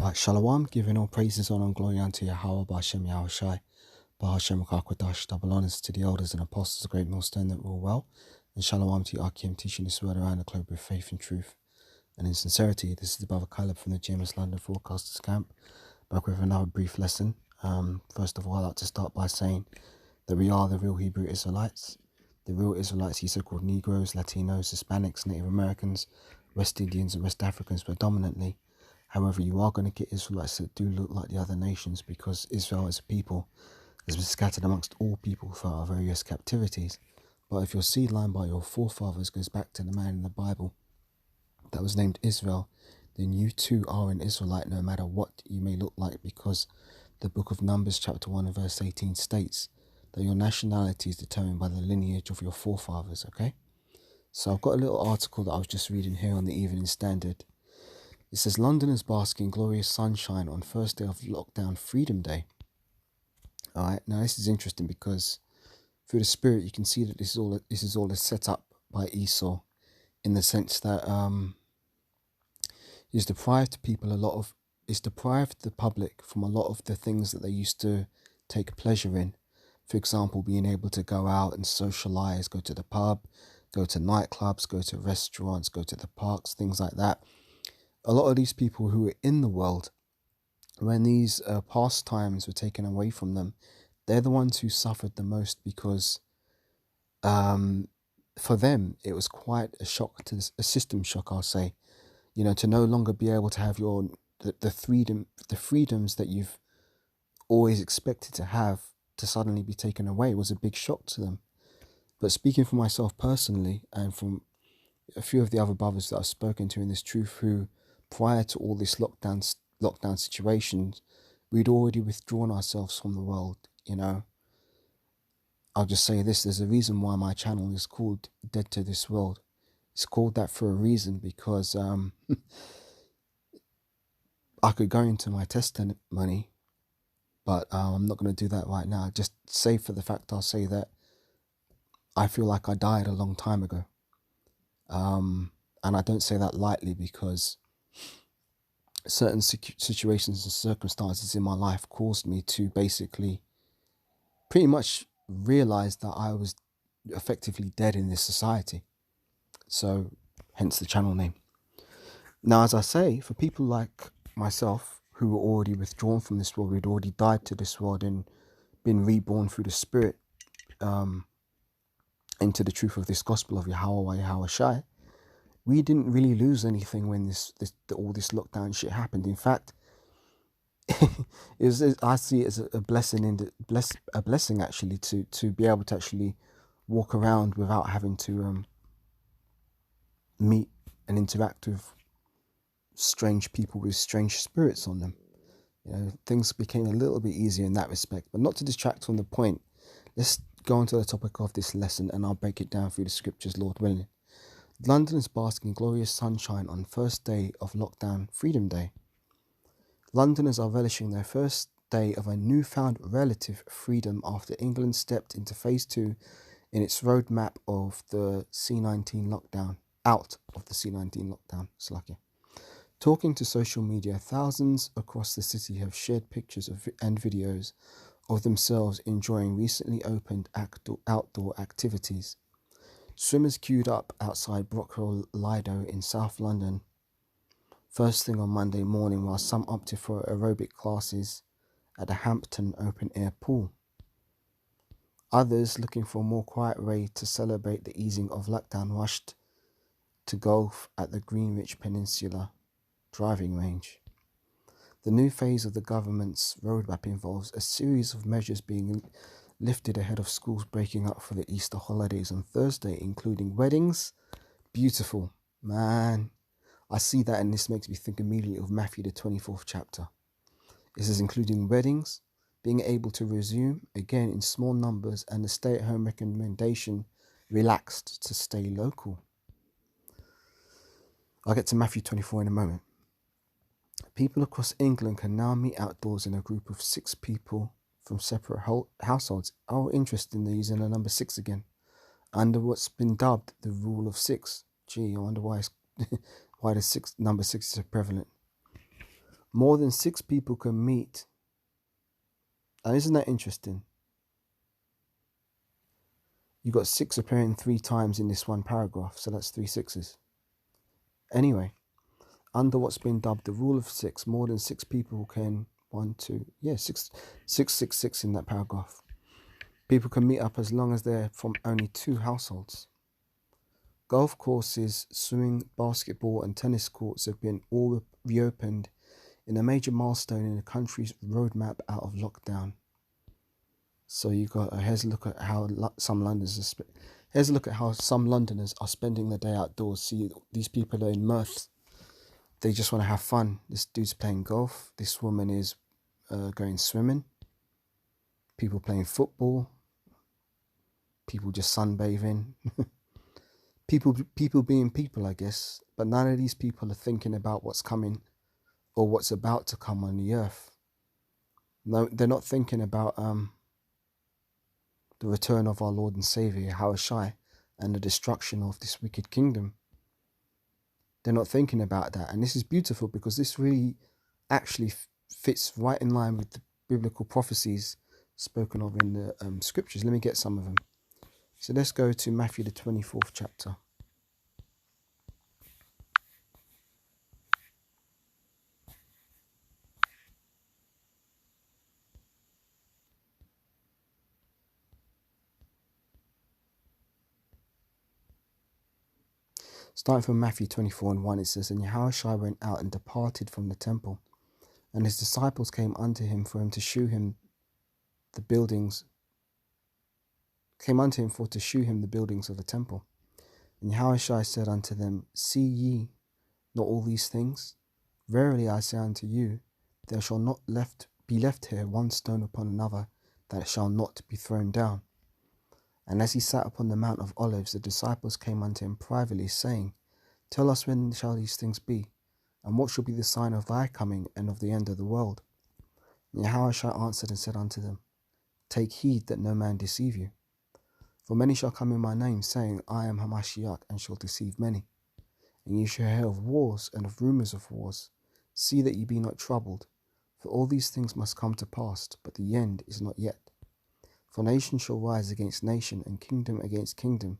Right, Shalom, giving all praises, honor, and glory unto Yahweh, Ba'ashem Yahushai, Ba'ashem Kakwadash, double honors to the elders and apostles, the great millstone that rule well, and Shalom to Akim, teaching this word around the globe with faith and truth, and in sincerity. This is the brother Caleb from the James London Forecasters Camp, back with another brief lesson. First of all, I'd like to start by saying that we are the real Hebrew Israelites. The real Israelites, these are called Negroes, Latinos, Hispanics, Native Americans, West Indians, and West Africans predominantly. However, you are going to get Israelites that do look like the other nations, because Israel as a people has been scattered amongst all people for our various captivities. But if your seed line by your forefathers goes back to the man in the Bible that was named Israel, then you too are an Israelite, no matter what you may look like, because the book of Numbers chapter 1 and verse 18 states that your nationality is determined by the lineage of your forefathers, okay? So I've got a little article that I was just reading here on the Evening Standard. It says, Londoners bask in glorious sunshine on first day of lockdown Freedom Day. All right, now this is interesting because through the spirit you can see that this is all set up by Esau, in the sense that he's deprived the public from a lot of the things that they used to take pleasure in. For example, being able to go out and socialize, go to the pub, go to nightclubs, go to restaurants, go to the parks, things like that. A lot of these people who were in the world, when these pastimes were taken away from them, they're the ones who suffered the most, because for them it was quite a shock, a system shock, I'll say. You know, to no longer be able to have the freedoms that you've always expected to have, to suddenly be taken away, was a big shock to them. But speaking for myself personally, and from a few of the other brothers that I've spoken to in this truth, who prior to all this lockdown situations, we'd already withdrawn ourselves from the world, you know. I'll just say this, there's a reason why my channel is called Dead to This World. It's called that for a reason, because I could go into my testimony, but I'm not going to do that right now. Just say for the fact, I'll say that I feel like I died a long time ago. And I don't say that lightly, because certain situations and circumstances in my life caused me to basically pretty much realize that I was effectively dead in this society. So hence the channel name. Now, as I say, for people like myself who were already withdrawn from this world, we'd already died to this world and been reborn through the spirit into the truth of this gospel of Yahweh Yahushai, we didn't really lose anything when all this lockdown shit happened. In fact, I see it as a blessing, a blessing actually, to be able to actually walk around without having to meet and interact with strange people with strange spirits on them. You know, things became a little bit easier in that respect. But not to distract from the point, let's go on to the topic of this lesson, and I'll break it down through the scriptures, Lord willing. London is basking in glorious sunshine on first day of lockdown Freedom Day. Londoners are relishing their first day of a newfound relative freedom after England stepped into phase 2 in its roadmap of the C-19 lockdown, out of the C-19 lockdown. Talking to social media, thousands across the city have shared pictures and videos of themselves enjoying recently opened outdoor activities. Swimmers queued up outside Brockwell Lido in South London first thing on Monday morning, while some opted for aerobic classes at the Hampton open air pool. Others, looking for a more quiet way to celebrate the easing of lockdown, rushed to golf at the Greenwich Peninsula driving range. The new phase of the government's roadmap involves a series of measures being lifted ahead of schools breaking up for the Easter holidays on Thursday, including weddings. Beautiful, man. I see that, and this makes me think immediately of Matthew, the 24th chapter. This is including weddings, being able to resume, again in small numbers, and the stay-at-home recommendation relaxed to stay local. I'll get to Matthew 24 in a moment. People across England can now meet outdoors in a group of 6 people from separate households. Oh, interesting, they're using the number 6 again, under what's been dubbed the rule of 6. Gee, I wonder why the number 6 is so prevalent. More than 6 people can meet. And isn't that interesting? You got 6 appearing 3 times in this one paragraph, so that's 3 sixes. Anyway, under what's been dubbed the rule of 6, more than 6 people can 6 in that paragraph. People can meet up as long as they're from only 2 households. Golf courses, swimming, basketball and tennis courts have been all reopened in a major milestone in the country's roadmap out of lockdown. So you got here's a look at how some Londoners are spending the day outdoors. See, these people are in mirth. They just want to have fun. This dude's playing golf. This woman is going swimming. People playing football. People just sunbathing. people being people, I guess. But none of these people are thinking about what's coming or what's about to come on the earth. No, they're not thinking about the return of our Lord and Saviour, Yahweh Shai, and the destruction of this wicked kingdom. They're not thinking about that. And this is beautiful because this really actually fits right in line with the biblical prophecies spoken of in the scriptures. Let me get some of them. So let's go to Matthew the 24th chapter. Starting from Matthew 24:1, it says, And Yahushua went out and departed from the temple, and his disciples came unto him for to shew him the buildings of the temple. And Yahushua said unto them, See ye not all these things? Verily I say unto you, there shall not be left here one stone upon another that shall not be thrown down. And as he sat upon the Mount of Olives, the disciples came unto him privately, saying, Tell us when shall these things be, and what shall be the sign of thy coming and of the end of the world? And Yahushua answered and said unto them, Take heed that no man deceive you. For many shall come in my name, saying, I am Hamashiach, and shall deceive many. And ye shall hear of wars and of rumours of wars. See that ye be not troubled, for all these things must come to pass, but the end is not yet. For nation shall rise against nation, and kingdom against kingdom,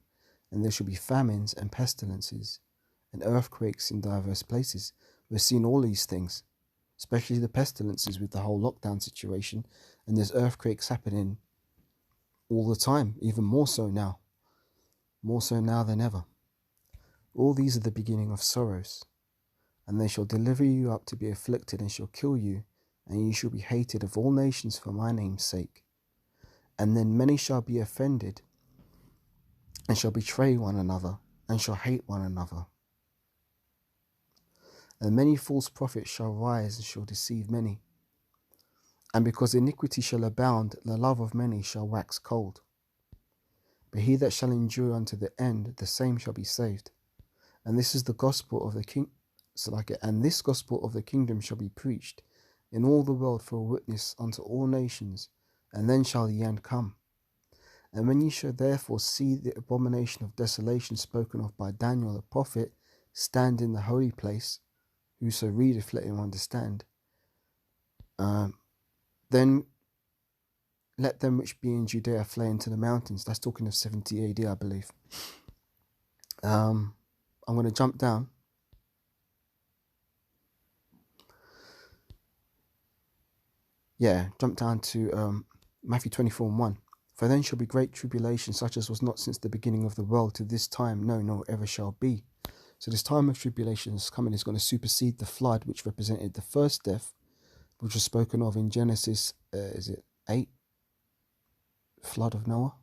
and there shall be famines and pestilences, and earthquakes in diverse places. We've seen all these things, especially the pestilences with the whole lockdown situation, and there's earthquakes happening all the time, even more so now than ever. All these are the beginning of sorrows, and they shall deliver you up to be afflicted, and shall kill you, and ye shall be hated of all nations for my name's sake. And then many shall be offended, and shall betray one another, and shall hate one another. And many false prophets shall rise, and shall deceive many. And because iniquity shall abound, the love of many shall wax cold. But he that shall endure unto the end, the same shall be saved. And this is the gospel of the king. And this gospel of the kingdom shall be preached in all the world for a witness unto all nations, and then shall the end come. And when ye shall therefore see the abomination of desolation spoken of by Daniel the prophet stand in the holy place, whoso readeth let him understand, then let them which be in Judea flee into the mountains. That's talking of 70 AD, I believe. I'm going to jump down. Jump down to Matthew 24:1. For then shall be great tribulation, such as was not since the beginning of the world to this time, no, nor ever shall be. So this time of tribulation is coming, is going to supersede the flood, which represented the first death, which was spoken of in Genesis, 8? Flood of Noah.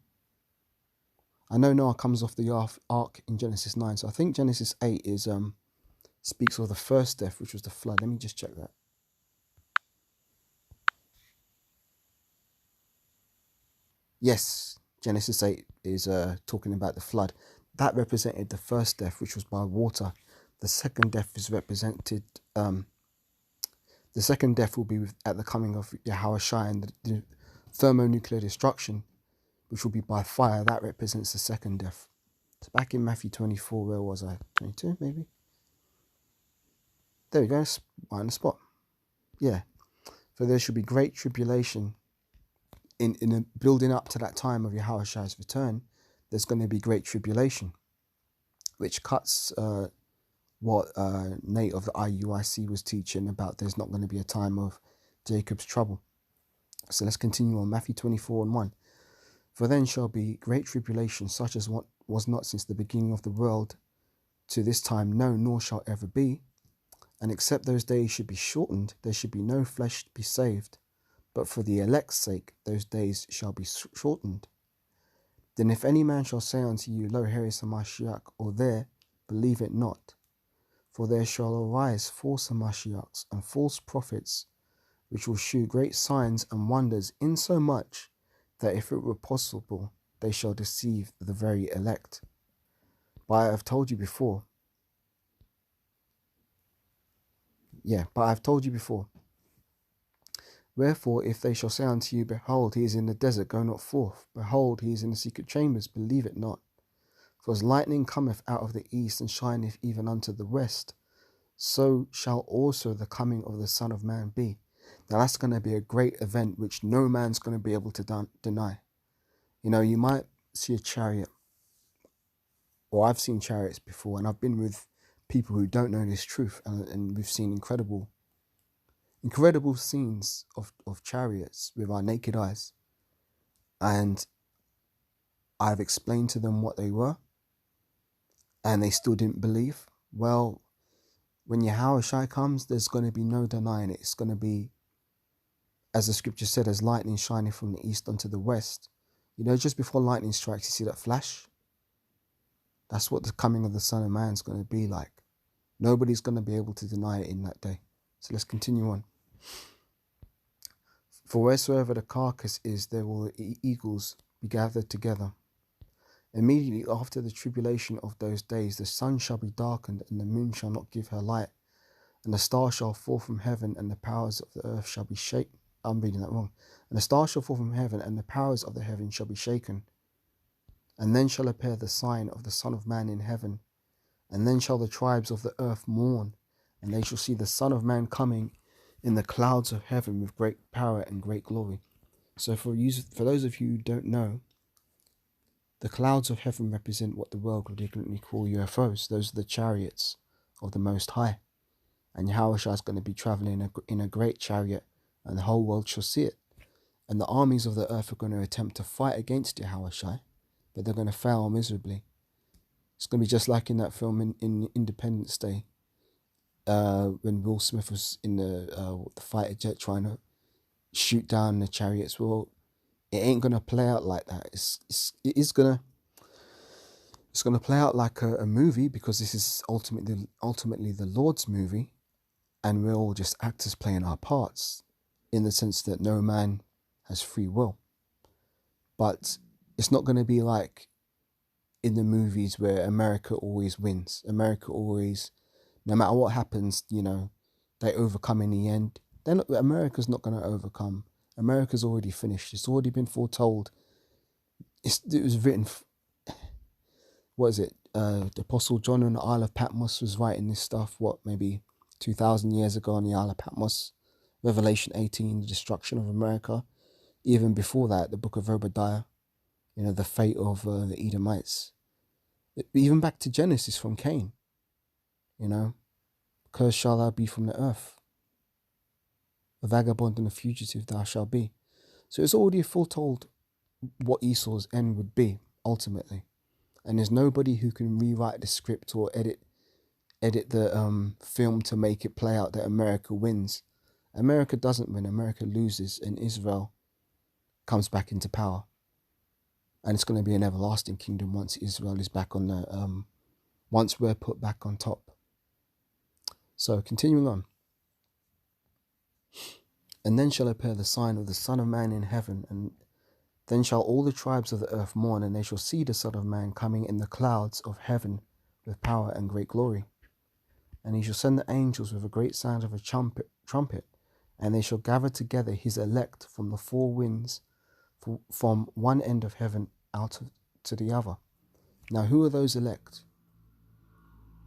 I know Noah comes off the ark in Genesis 9, so I think Genesis 8 is speaks of the first death, which was the flood. Let me just check that. Yes, Genesis 8 is talking about the flood. That represented the first death, which was by water. The second death is represented. The second death will be at the coming of Yahushua, and the thermonuclear destruction, which will be by fire. That represents the second death. So back in Matthew 24, where was I? 22, maybe? There we go, right on the spot. Yeah. For there shall be great tribulation in building up to that time of Yahushua return. There's going to be great tribulation, which cuts what Nate of the IUIC was teaching about. There's not going to be a time of Jacob's trouble. So let's continue on. Matthew 24:1. For then shall be great tribulation, such as what was not since the beginning of the world to this time, no, nor shall ever be. And except those days should be shortened, there should be no flesh to be saved. But for the elect's sake, those days shall be shortened. Then if any man shall say unto you, Lo, here is a Mashiach, or there, believe it not. For there shall arise false Mashiachs and false prophets, which will shew great signs and wonders, insomuch that if it were possible, they shall deceive the very elect. But I have told you before. Wherefore, if they shall say unto you, Behold, he is in the desert, go not forth. Behold, he is in the secret chambers, believe it not. For as lightning cometh out of the east, and shineth even unto the west, so shall also the coming of the Son of Man be. Now that's going to be a great event which no man's going to be able to deny. You know, you might see a chariot, or I've seen chariots before, and I've been with people who don't know this truth, and we've seen incredible scenes of chariots with our naked eyes. And I've explained to them what they were, and they still didn't believe. Well, when Yahushua comes, there's going to be no denying it. It's going to be, as the scripture said, as lightning shining from the east unto the west. You know, just before lightning strikes, you see that flash? That's what the coming of the Son of Man is going to be like. Nobody's going to be able to deny it in that day. So let's continue on. For wheresoever the carcass is, there will eagles be gathered together. Immediately after the tribulation of those days, the sun shall be darkened, and the moon shall not give her light, and the stars shall fall from heaven, and the powers of the earth shall be shaken. I'm reading that wrong. And the stars shall fall from heaven, and the powers of the heaven shall be shaken. And then shall appear the sign of the Son of Man in heaven. And then shall the tribes of the earth mourn, and they shall see the Son of Man coming in the clouds of heaven with great power and great glory. So for those of you who don't know, the clouds of heaven represent what the world would ignorantly call UFOs. Those are the chariots of the Most High. And Yahushua is going to be traveling in a great chariot, and the whole world shall see it. And the armies of the earth are going to attempt to fight against Yahushua, but they're going to fail miserably. It's going to be just like in that film in Independence Day, when Will Smith was in the fighter jet trying to shoot down the chariots. Well, it ain't going to play out like that. It's going to play out like a movie, because this is ultimately the Lord's movie, and we're all just actors playing our parts, in the sense that no man has free will. But it's not going to be like in the movies where America always wins. America always, no matter what happens, you know, they overcome in the end. America's not going to overcome. America's already finished. It's already been foretold. It was written. What is it? The Apostle John on the Isle of Patmos was writing this stuff, maybe 2,000 years ago on the Isle of Patmos. Revelation 18, the destruction of America. Even before that, the book of Obadiah, you know, the fate of the Edomites. Even back to Genesis from Cain, you know, cursed shall thou be from the earth. A vagabond and a fugitive thou shalt be. So it's already foretold what Esau's end would be, ultimately. And there's nobody who can rewrite the script or edit the film to make it play out that America wins. America doesn't win. America loses, and Israel comes back into power. And it's going to be an everlasting kingdom once Israel is back on the, once we're put back on top. So continuing on. And then shall appear the sign of the Son of Man in heaven, and then shall all the tribes of the earth mourn, and they shall see the Son of Man coming in the clouds of heaven with power and great glory. And he shall send the angels with a great sound of a trumpet, and they shall gather together his elect from the four winds, from one end of heaven out to the other. Now, who are those elect?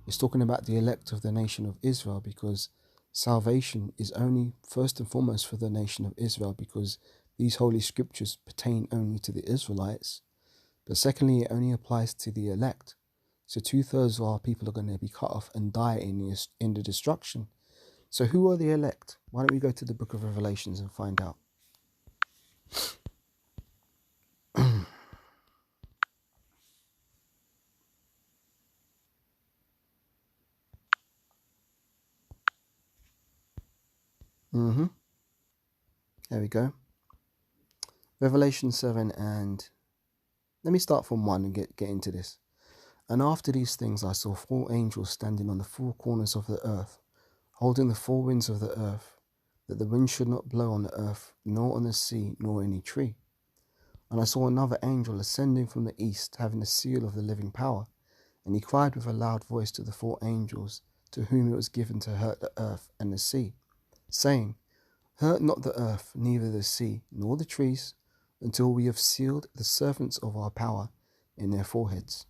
It's talking about the elect of the nation of Israel, because salvation is only first and foremost for the nation of Israel, because these holy scriptures pertain only to the Israelites. But secondly, it only applies to the elect. So 2/3 of our people are going to be cut off and die in the destruction. So who are the elect? Why don't we go to the book of Revelations and find out? There we go. Revelation 7, and let me start from 1 and get into this. And after these things I saw 4 angels standing on the 4 corners of the earth, holding the 4 winds of the earth, that the wind should not blow on the earth, nor on the sea, nor any tree. And I saw another angel ascending from the east, having the seal of the living power. And he cried with a loud voice to the 4 angels, to whom it was given to hurt the earth and the sea, saying, Hurt not the earth, neither the sea, nor the trees, until we have sealed the servants of our power in their foreheads.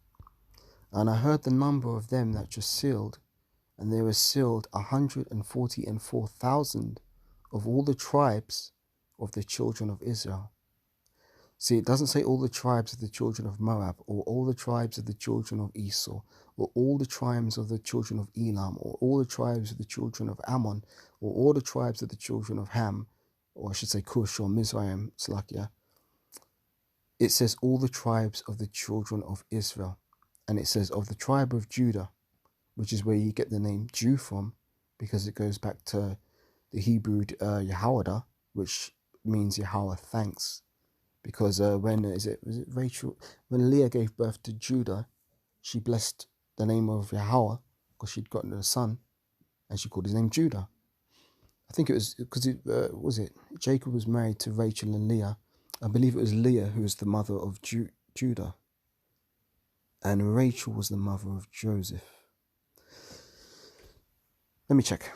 And I heard the number of them that were sealed, and there were sealed 144,000 of all the tribes of the children of Israel. See, it doesn't say all the tribes of the children of Moab, or all the tribes of the children of Esau, or all the tribes of the children of Elam, or all the tribes of the children of Ammon, or all the tribes of the children of Ham, or I should say Cush or Mizraim, Slakia. It says all the tribes of the children of Israel. And it says of the tribe of Judah, which is where you get the name Jew from, because it goes back to the Hebrew Yehowadah, which means Yahweh thanks. Because when Rachel, when Leah gave birth to Judah, she blessed the name of Yahweh because she'd gotten a son, and she called his name Judah. I think it was because Jacob was married to Rachel and Leah. I believe it was Leah who was the mother of Judah, and Rachel was the mother of Joseph. Let me check.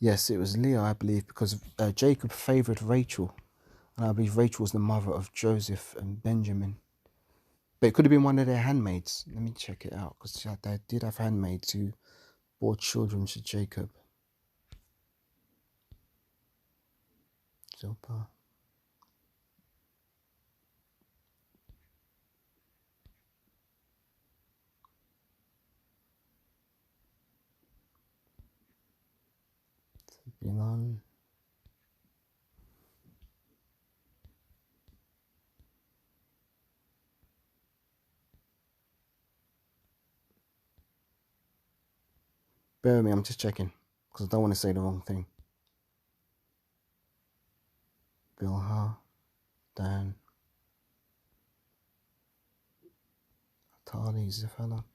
Yes, it was Leah, I believe, because Jacob favored Rachel, and I believe Rachel was the mother of Joseph and Benjamin. But it could have been one of their handmaids. Let me check it out, because they did have handmaids who bore children to Jacob. Zilpah. Bilal. Bear with me, I'm just checking, because I don't want to say the wrong thing. Bilhah, Dan, Atali, Ziphala,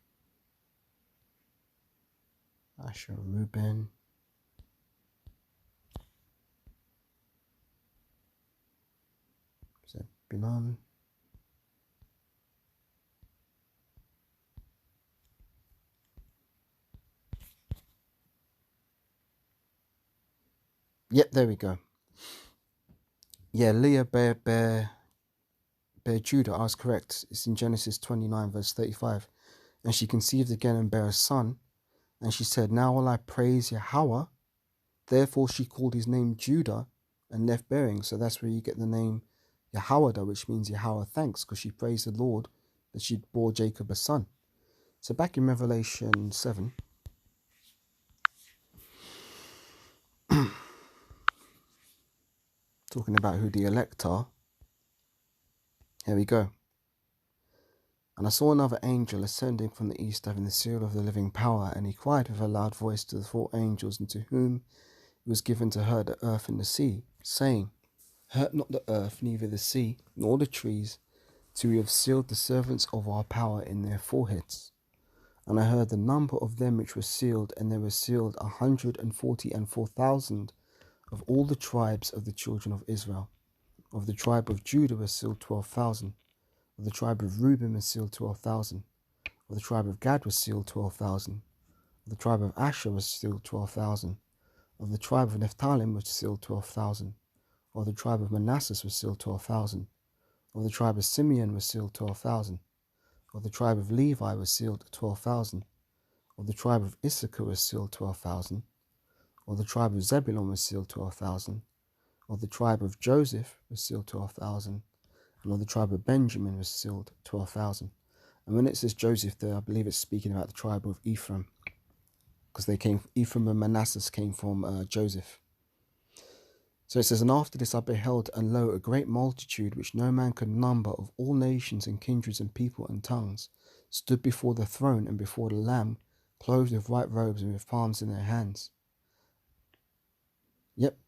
Asher, Reuben, Zebulun, yep, there we go. Yeah, Leah bear Judah. I was correct. It's in Genesis 29, verse 35. And she conceived again and bare a son. And she said, Now will I praise Yahweh. Therefore she called his name Judah and left bearing. So that's where you get the name Yehowadah, which means Yahweh thanks, because she praised the Lord that she bore Jacob a son. So back in Revelation 7. Talking about who the elect are. Here we go. And I saw another angel ascending from the east, having the seal of the living power, and he cried with a loud voice to the 4 angels, and to whom it was given to hurt the earth and the sea, saying, Hurt not the earth, neither the sea, nor the trees, till we have sealed the servants of our power in their foreheads. And I heard the number of them which were sealed, and there were sealed 144,000 of all the tribes of the children of Israel. Of the tribe of Judah were sealed 12,000. Of the tribe of Reuben were sealed 12,000. Of the tribe of Gad was sealed 12,000. Of the tribe of Asher was sealed 12,000. Of the tribe of Naphtali was sealed 12,000. Of the tribe of Manasseh was sealed 12,000. Of the tribe of Simeon was sealed 12,000. Of the tribe of Levi was sealed 12,000. Of the tribe of Issachar was sealed 12,000. Of the tribe of Zebulun was sealed 12,000. Of the tribe of Joseph was sealed 12,000. And of the tribe of Benjamin was sealed 12,000. And when it says Joseph there, I believe it's speaking about the tribe of Ephraim, because Ephraim and Manasseh came from Joseph. So it says, and after this I beheld, and lo, a great multitude, which no man could number, of all nations and kindreds and people and tongues, stood before the throne and before the Lamb, clothed with white robes and with palms in their hands. Yep.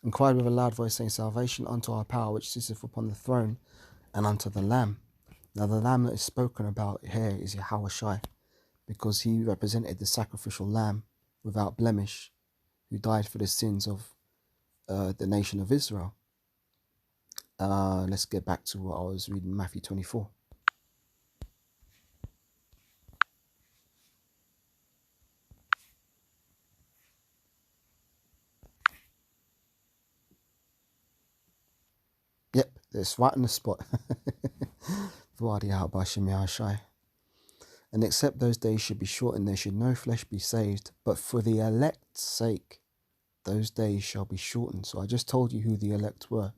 And cried with a loud voice, saying, Salvation unto our power, which sitteth upon the throne, and unto the Lamb. Now the Lamb that is spoken about here is Yahushua, because he represented the sacrificial lamb without blemish, who died for the sins of the nation of Israel. Let's get back to what I was reading, Matthew 24. Yep, it's right on the spot. And except those days should be shortened, there should no flesh be saved, but for the elect's sake, those days shall be shortened. So I just told you who the elect were.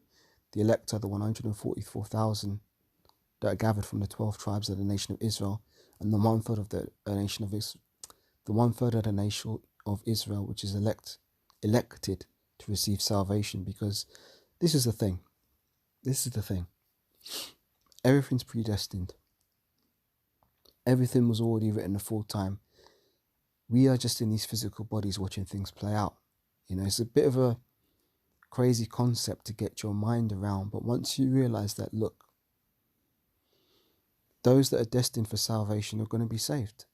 The elect are the 144,000 that are gathered from the 12 tribes of the nation of Israel, and the 1/3 of the nation of Israel, the 1/3 of the nation of Israel, which is elected to receive salvation. Because this is the thing. Everything's predestined. Everything was already written afull time. We are just in these physical bodies watching things play out. You know, it's a bit of a crazy concept to get your mind around, but once you realize that, look, those that are destined for salvation are going to be saved.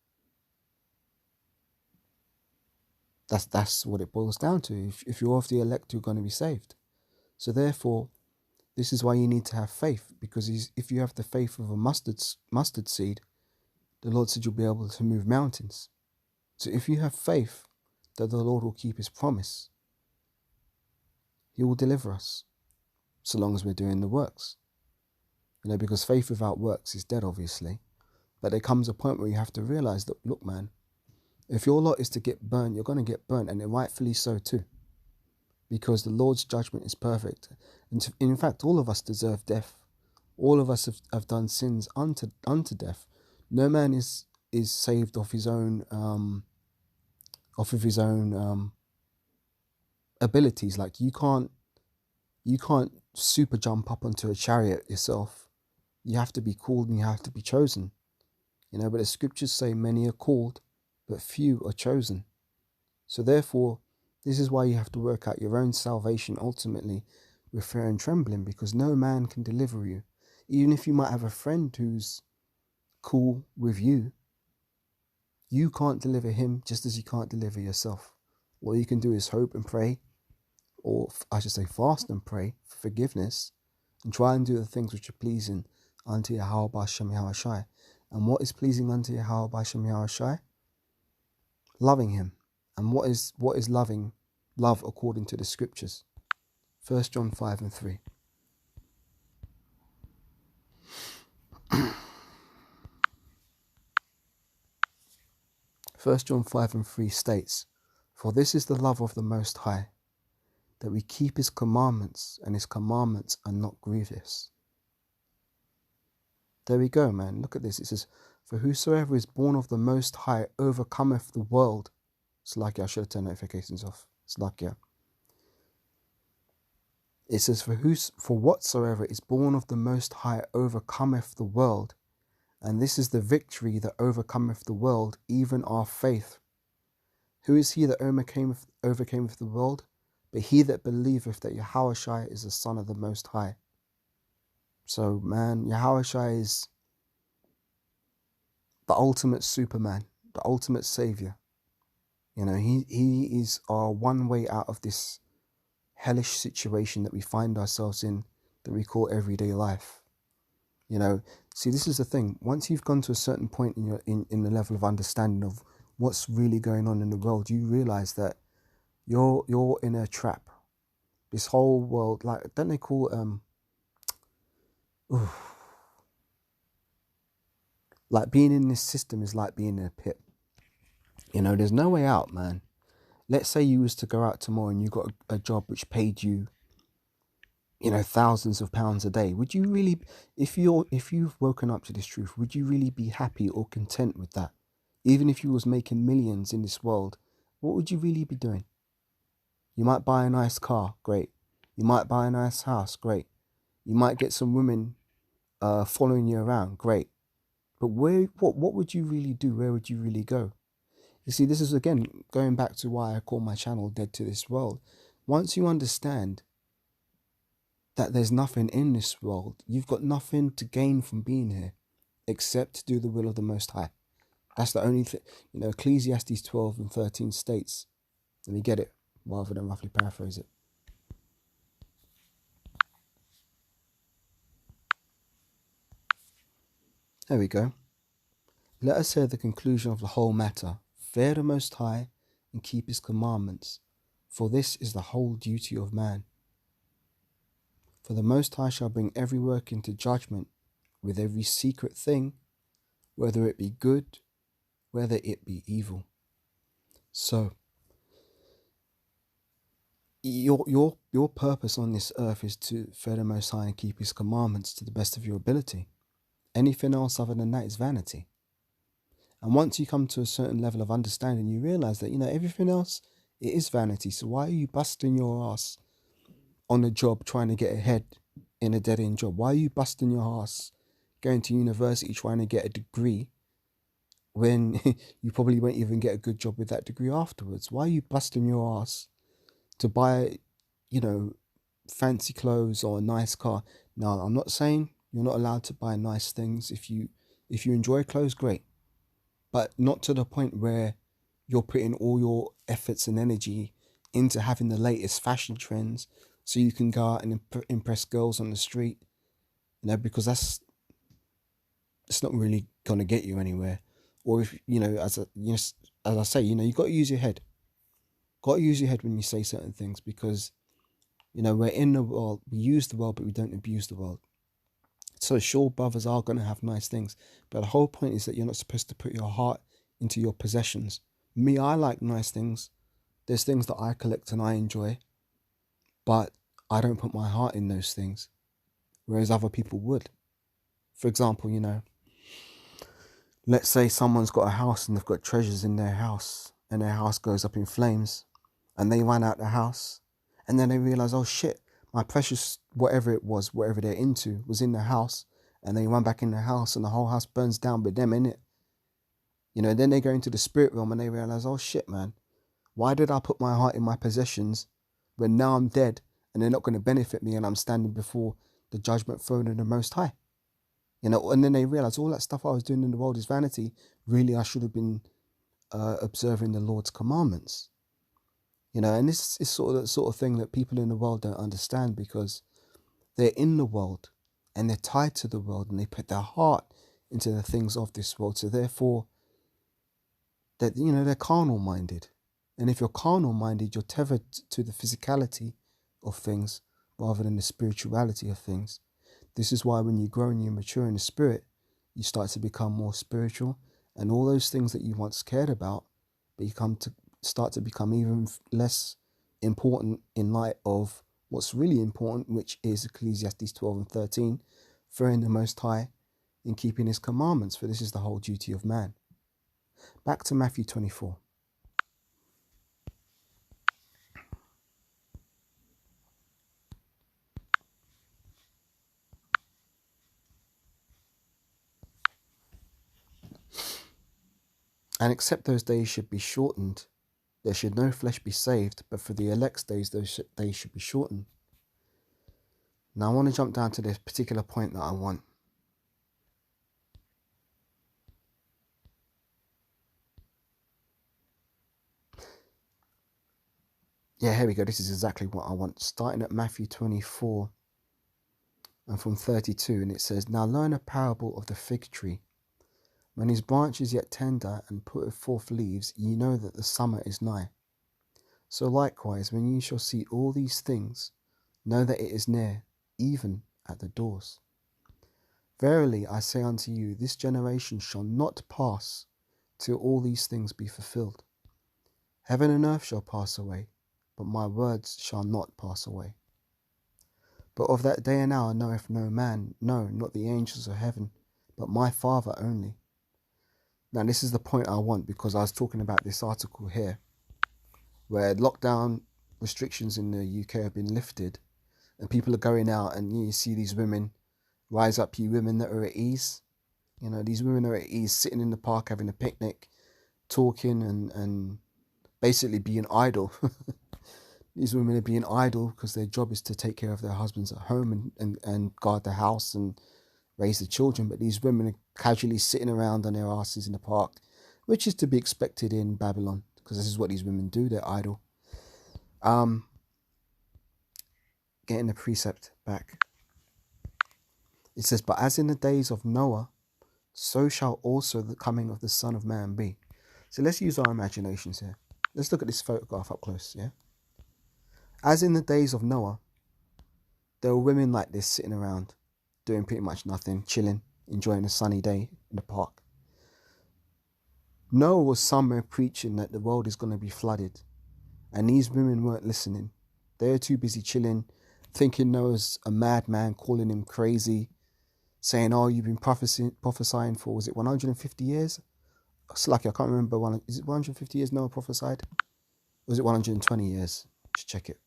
That's what it boils down to. If you're of the elect, you're going to be saved. So therefore, this is why you need to have faith, because if you have the faith of a mustard seed, the Lord said you'll be able to move mountains. So if you have faith that the Lord will keep his promise, he will deliver us, so long as we're doing the works. You know, because faith without works is dead, obviously. But there comes a point where you have to realize that, look, man, if your lot is to get burnt, you're going to get burnt, and rightfully so too. Because the Lord's judgment is perfect. And in fact, all of us deserve death. All of us have done sins unto death. No man is saved off his own abilities. Like you can't super jump up onto a chariot yourself. You have to be called and you have to be chosen. You know, but the scriptures say many are called, but few are chosen. So therefore, this is why you have to work out your own salvation ultimately with fear and trembling, because no man can deliver you. Even if you might have a friend who's cool with you, you can't deliver him, just as you can't deliver yourself. All you can do is hope and pray, or I should say fast and pray for forgiveness, and try and do the things which are pleasing unto Yahweh B'Shem Yahushai. And what is pleasing unto Yahweh B'Shem Yahushai? Loving him. And what is loving? Love according to the scriptures. 1 John 5 and 3. First John 5 and 3 states, For this is the love of the Most High, that we keep his commandments, and his commandments are not grievous. There we go, man. Look at this. It says, For whosoever is born of the Most High overcometh the world. Slakia, I should have turned notifications off. Slakia. It says, For whatsoever is born of the Most High overcometh the world. And this is the victory that overcometh the world, even our faith. Who is he that overcameth the world? But he that believeth that Yahushua is the Son of the Most High. So, man, Yahushua is the ultimate Superman. the ultimate savior. You know, he is our one way out of this hellish situation that we find ourselves in, that we call everyday life. You know, see, this is the thing. Once you've gone to a certain point in your in the level of understanding of what's really going on in the world, you realize that you're in a trap. This whole world, like, don't they call like being in this system is like being in a pit. You know, there's no way out, man. Let's say you was to go out tomorrow and you got a job which paid you, you know, thousands of pounds a day. Would you really, if you've woken up to this truth, would you really be happy or content with that? Even if you was making millions in this world, what would you really be doing? You might buy a nice car, great. You might buy a nice house, great. You might get some women following you around, great. But what would you really do? Where would you really go? You see, this is again going back to why I call my channel Dead to This World. Once you understand that there's nothing in this world, you've got nothing to gain from being here except to do the will of the Most High. That's the only thing. You know, Ecclesiastes 12 and 13 states, let me get it rather than roughly paraphrase it. There we go. Let us hear the conclusion of the whole matter. Fear the Most High and keep his commandments, for this is the whole duty of man. For the Most High shall bring every work into judgment with every secret thing, whether it be good, whether it be evil. So, your purpose on this earth is to fear the Most High and keep his commandments to the best of your ability. Anything else other than that is vanity. And once you come to a certain level of understanding, you realize that, you know, everything else, it is vanity. So why are you busting your ass on a job trying to get ahead in a dead-end job? Why are you busting your ass going to university trying to get a degree when you probably won't even get a good job with that degree afterwards? Why are you busting your ass to buy, you know, fancy clothes or a nice car? Now, I'm not saying you're not allowed to buy nice things. If you enjoy clothes, great. But not to the point where you're putting all your efforts and energy into having the latest fashion trends so you can go out and impress girls on the street, you know, because it's not really going to get you anywhere. Or if, you know, as I say, you know, you got to use your head. Got to use your head when you say certain things, because, you know, we're in the world, we use the world, but we don't abuse the world. So sure, brothers are going to have nice things, but the whole point is that you're not supposed to put your heart into your possessions. Me, I like nice things. There's things that I collect and I enjoy, but I don't put my heart in those things, whereas other people would. For example, you know, let's say someone's got a house and they've got treasures in their house, and their house goes up in flames, and they run out the house, and then they realize, oh shit, my precious whatever it was, whatever they're into, was in the house, and they run back in the house and the whole house burns down with them in it. You know, then they go into the spirit realm and they realize, oh shit, man, why did I put my heart in my possessions when now I'm dead and they're not going to benefit me and I'm standing before the judgment throne of the Most High? You know, and then they realize all that stuff I was doing in the world is vanity. Really, I should have been observing the Lord's commandments. You know, and this is sort of thing that people in the world don't understand, because they're in the world and they're tied to the world and they put their heart into the things of this world. So therefore, that, you know, they're carnal minded. And if you're carnal minded, you're tethered to the physicality of things rather than the spirituality of things. This is why when you grow and you mature in the spirit, you start to become more spiritual, and all those things that you once cared about start to become even less important in light of what's really important, which is Ecclesiastes 12 and 13, fearing the Most High and keeping his commandments, for this is the whole duty of man. Back to Matthew 24. And except those days should be shortened, there should no flesh be saved, but for the elect's days, those days should be shortened. Now I want to jump down to this particular point that I want. Yeah, here we go. This is exactly what I want. Starting at Matthew 24 and from 32, and it says, "Now learn a parable of the fig tree. When his branch is yet tender and putteth forth leaves, ye know that the summer is nigh. So likewise, when ye shall see all these things, know that it is near, even at the doors. Verily I say unto you, this generation shall not pass till all these things be fulfilled. Heaven and earth shall pass away, but my words shall not pass away. But of that day and hour knoweth no man, no, not the angels of heaven, but my Father only." Now this is the point I want, because I was talking about this article here, where lockdown restrictions in the UK have been lifted, and people are going out, and you see these women, rise up you women that are at ease. You know, these women are at ease, sitting in the park having a picnic, talking and basically being idle. These women are being idle because their job is to take care of their husbands at home and guard the house and raise the children. But these women are casually sitting around on their asses in the park, which is to be expected in Babylon, because this is what these women do. They're idle. Getting the precept back. It says, "But as in the days of Noah, so shall also the coming of the Son of Man be." So let's use our imaginations here. Let's look at this photograph up close, yeah? As in the days of Noah, there were women like this sitting around, doing pretty much nothing, chilling, enjoying a sunny day in the park. Noah was somewhere preaching that the world is going to be flooded, and these women weren't listening. They were too busy chilling, thinking Noah's a madman, calling him crazy, saying, "Oh, you've been prophesying for, was it 150 years? It's lucky, I can't remember. Is it 150 years Noah prophesied? Or was it 120 years? Just check it.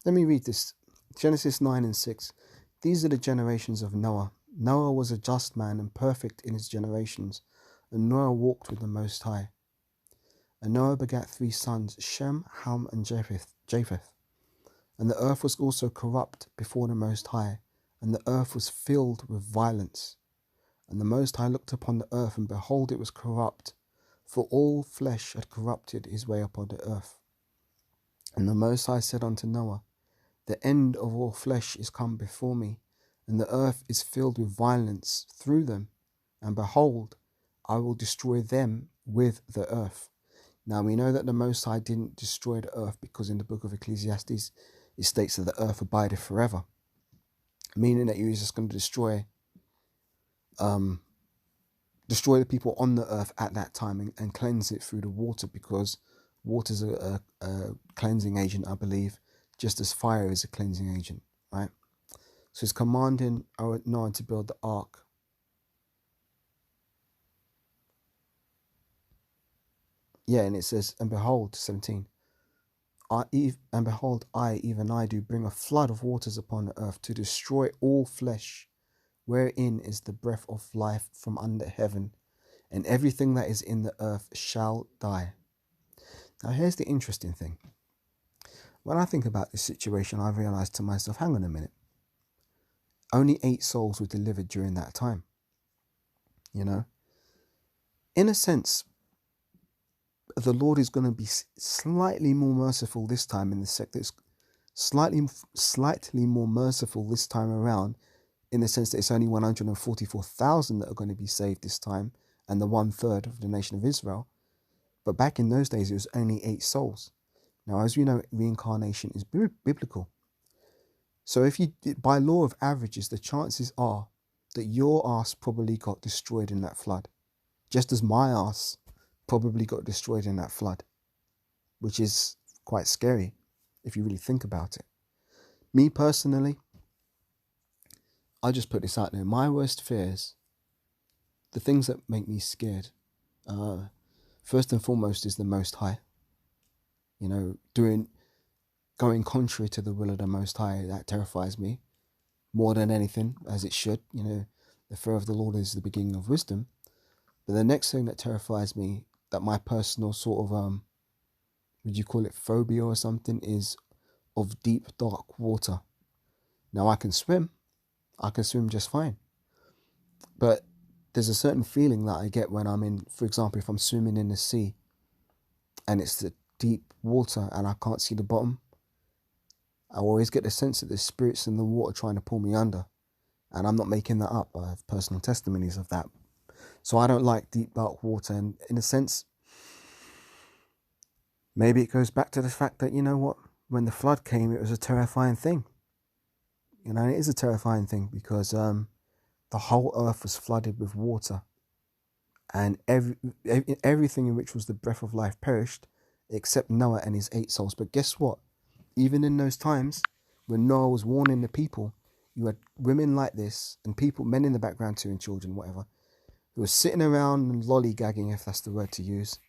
Let me read this. Genesis 9 and 6. "These are the generations of Noah. Noah was a just man and perfect in his generations, and Noah walked with the Most High. And Noah begat 3 sons, Shem, Ham, and Japheth. And the earth was also corrupt before the Most High, and the earth was filled with violence. And the Most High looked upon the earth, and behold, it was corrupt, for all flesh had corrupted his way upon the earth. And the Most High said unto Noah, The end of all flesh is come before me, and the earth is filled with violence through them. And behold, I will destroy them with the earth." Now we know that the Most High didn't destroy the earth, because in the book of Ecclesiastes it states that the earth abideth forever, meaning that he was just going to destroy the people on the earth at that time and cleanse it through the water, because water is a cleansing agent, I believe, just as fire is a cleansing agent, right? So he's commanding Noah to build the ark. Yeah, and it says, "And behold," 17, "And behold, even I, do bring a flood of waters upon the earth to destroy all flesh, wherein is the breath of life from under heaven, and everything that is in the earth shall die." Now here's the interesting thing. When I think about this situation, I realize to myself, hang on a minute. Only 8 souls were delivered during that time. You know? In a sense, the Lord is going to be slightly more merciful this time in the sector. Slightly more merciful this time around, in the sense that it's only 144,000 that are going to be saved this time, and the 1/3 of the nation of Israel. But back in those days, it was only 8 souls. Now, as we know, reincarnation is biblical. So if you, by law of averages, the chances are that your ass probably got destroyed in that flood, just as my ass probably got destroyed in that flood, which is quite scary if you really think about it. Me personally, I just put this out there. My worst fears, the things that make me scared, first and foremost is the Most High. You know, going contrary to the will of the Most High, that terrifies me more than anything, as it should. You know, the fear of the Lord is the beginning of wisdom. But the next thing that terrifies me, that my personal sort of would you call it phobia or something, is of deep dark water. Now I can swim just fine, but there's a certain feeling that I get when I'm in, for example, if I'm swimming in the sea and it's the deep water and I can't see the bottom. I always get the sense that there's spirits in the water trying to pull me under, and I'm not making that up. I have personal testimonies of that. So I don't like deep dark water, and in a sense, maybe it goes back to the fact that, you know what, when the flood came, it was a terrifying thing. You know, and it is a terrifying thing because the whole earth was flooded with water, and everything in which was the breath of life perished, except Noah and his 8 souls. But guess what? Even in those times when Noah was warning the people, you had women like this and people, men in the background too, and children, whatever, who were sitting around and lollygagging, if that's the word to use,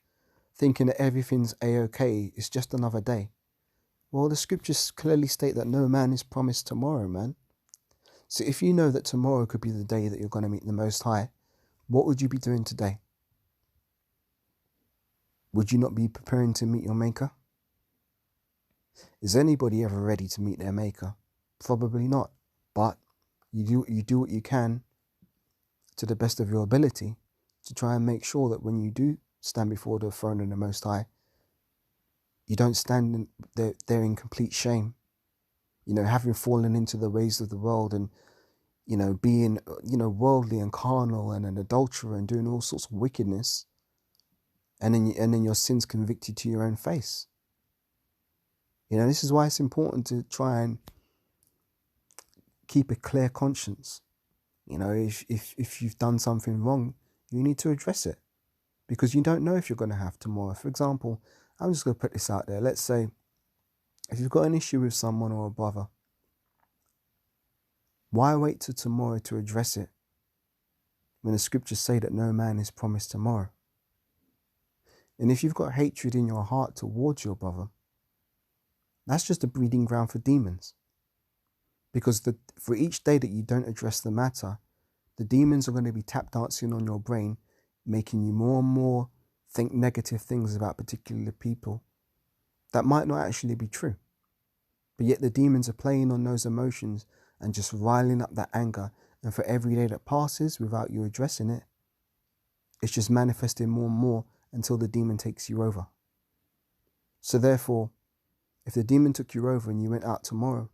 thinking that everything's a-okay, it's just another day. Well, the scriptures clearly state that no man is promised tomorrow, man. So if you know that tomorrow could be the day that you're going to meet the Most High, what would you be doing today? Would you not be preparing to meet your Maker? Is anybody ever ready to meet their Maker? Probably not. But you do what you can to the best of your ability to try and make sure that when you do stand before the throne of the Most High, you don't stand there in complete shame. You know, having fallen into the ways of the world and, you know, being, you know, worldly and carnal and an adulterer and doing all sorts of wickedness, and then your sins convicted to your own face. You know, this is why it's important to try and keep a clear conscience. You know, if you've done something wrong, you need to address it, because you don't know if you're going to have tomorrow. For example, I'm just going to put this out there. Let's say if you've got an issue with someone or a brother, why wait till tomorrow to address it when the scriptures say that no man is promised tomorrow? And if you've got hatred in your heart towards your brother, that's just a breeding ground for demons. Because for each day that you don't address the matter, the demons are going to be tap dancing on your brain, making you more and more think negative things about particular people that might not actually be true. But yet the demons are playing on those emotions and just riling up that anger. And for every day that passes without you addressing it, it's just manifesting more and more until the demon takes you over. So therefore, if the demon took you over and you went out tomorrow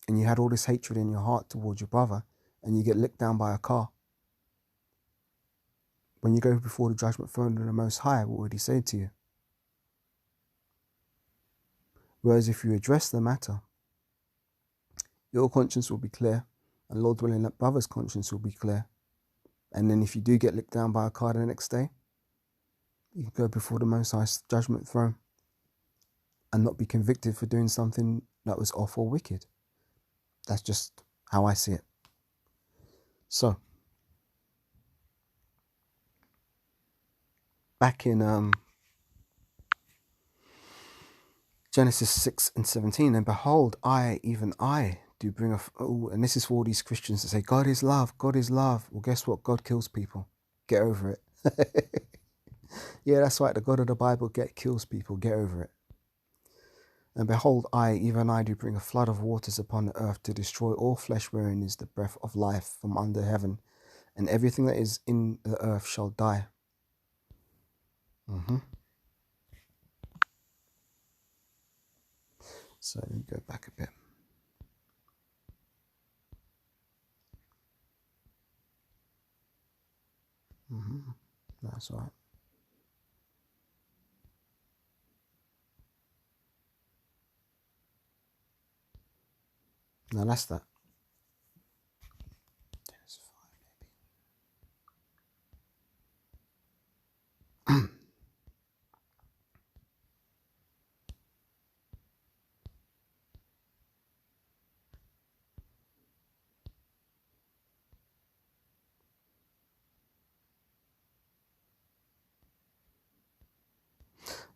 and you had all this hatred in your heart towards your brother and you get licked down by a car, when you go before the judgment throne of the Most High, what would he say to you? Whereas if you address the matter, your conscience will be clear, and Lord willing, that brother's conscience will be clear. And then if you do get licked down by a car the next day, you can go before the Most High's judgment throne and not be convicted for doing something that was off or wicked. That's just how I see it. So, back in Genesis 6:17, and behold, I, even I, do bring and this is for all these Christians that say, God is love, God is love. Well, guess what? God kills people. Get over it. Yeah, that's right. The God of the Bible kills people. Get over it. And behold, I, even I, do bring a flood of waters upon the earth to destroy all flesh wherein is the breath of life from under heaven, and everything that is in the earth shall die. So let me go back a bit. That's all right. No, that's that. That's 5 maybe.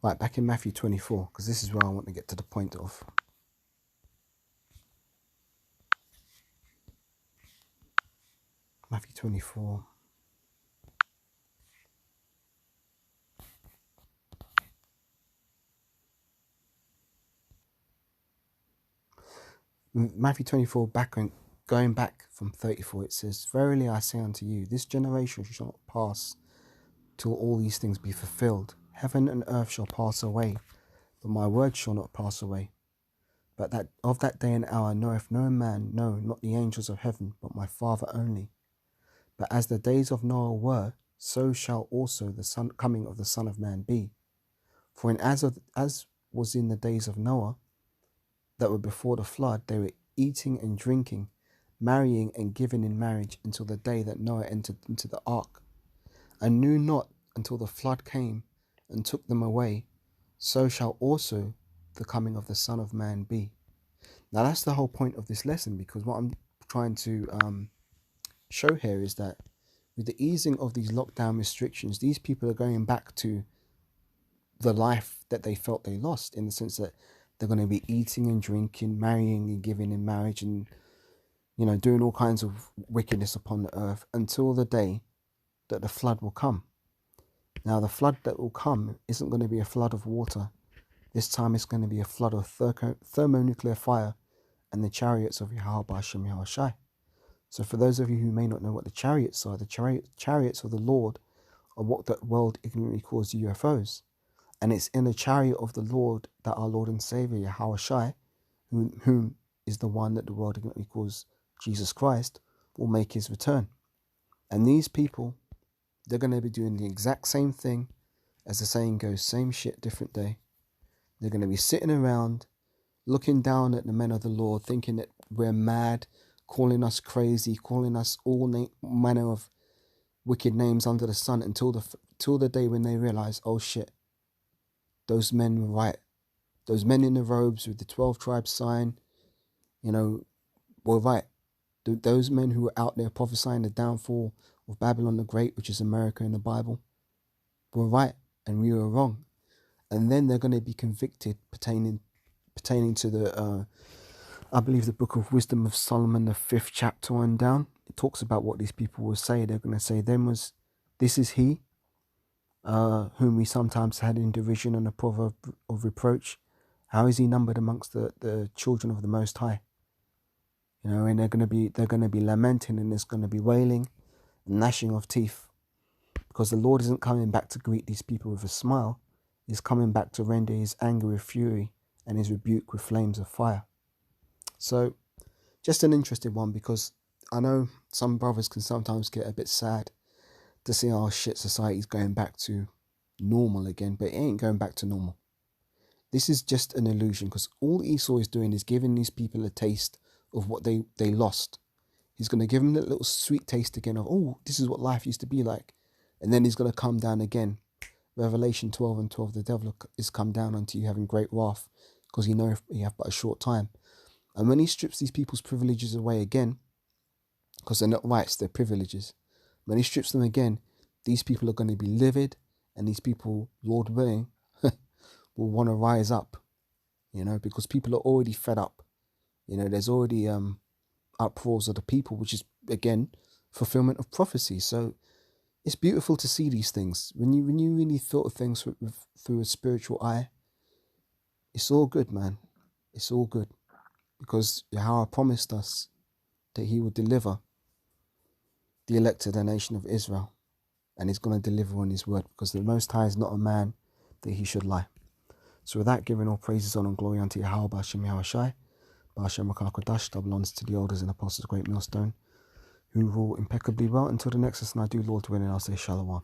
Right, back in Matthew 24, because this is where I want to get to the point of. Matthew 24. Matthew 24, going back from 34, it says, "Verily I say unto you, this generation shall not pass till all these things be fulfilled. Heaven and earth shall pass away, but my word shall not pass away. But that of that day and hour knoweth no man, no, not the angels of heaven, but my Father only. But as the days of Noah were, so shall also the coming of the Son of Man be. For as was in the days of Noah, that were before the flood, they were eating and drinking, marrying and giving in marriage until the day that Noah entered into the ark, and knew not until the flood came and took them away. So shall also the coming of the Son of Man be." Now that's the whole point of this lesson, because what I'm trying to show here is that with the easing of these lockdown restrictions, these people are going back to the life that they felt they lost, in the sense that they're going to be eating and drinking, marrying and giving in marriage, and doing all kinds of wickedness upon the earth until the day that the flood will come. Now the flood that will come isn't going to be a flood of water. This time it's going to be a flood of thermonuclear fire and the chariots of Yahweh Hashem Yahushai. So for those of you who may not know what the chariots are, the chariots of the Lord are what the world ignorantly calls UFOs. And it's in the chariot of the Lord that our Lord and Savior Yahushai, whom is the one that the world ignorantly calls Jesus Christ, will make his return. And these people, they're going to be doing the exact same thing, as the saying goes, same shit, different day. They're going to be sitting around, looking down at the men of the Lord, thinking that we're mad, calling us crazy, calling us all manner of wicked names under the sun, until the day when they realize, oh shit, those men were right. Those men in the robes with the 12 tribes sign, were right. Those men who were out there prophesying the downfall of Babylon the Great, which is America in the Bible, were right and we were wrong. And then they're going to be convicted pertaining to the, I believe, the Book of Wisdom of Solomon, the 5th chapter on down. It talks about what these people will say. They're going to say, this is he, whom we sometimes had in derision and a proverb of reproach. How is he numbered amongst the children of the Most High? And they're going to be lamenting, and there's going to be wailing and gnashing of teeth, because the Lord isn't coming back to greet these people with a smile. He's coming back to render his anger with fury and his rebuke with flames of fire. So, just an interesting one, because I know some brothers can sometimes get a bit sad to see our shit society's going back to normal again, but it ain't going back to normal. This is just an illusion, because all Esau is doing is giving these people a taste of what they lost. He's going to give them that little sweet taste again of, oh, this is what life used to be like. And then he's going to come down again. Revelation 12:12, the devil is come down unto you having great wrath, because he knoweth he have but a short time. And when he strips these people's privileges away again, because they're not rights, they're privileges. When he strips them again, these people are going to be livid, and these people, Lord willing, will want to rise up, because people are already fed up. There's already uproars of the people, which is, again, fulfillment of prophecy. So it's beautiful to see these things. When you really thought of things through a spiritual eye, it's all good, man. It's all good. Because Yahweh promised us that he would deliver the elect of the nation of Israel. And he's going to deliver on his word, because the Most High is not a man that he should lie. So with that, giving all praises, honor, and glory unto Yahweh, Hashem Yahushai, Ba'ashem Rakah Kodash, double honors to the elders and apostles of Great Millstone, who rule impeccably well until the next lesson I do, Lord willing, I'll say Shalom.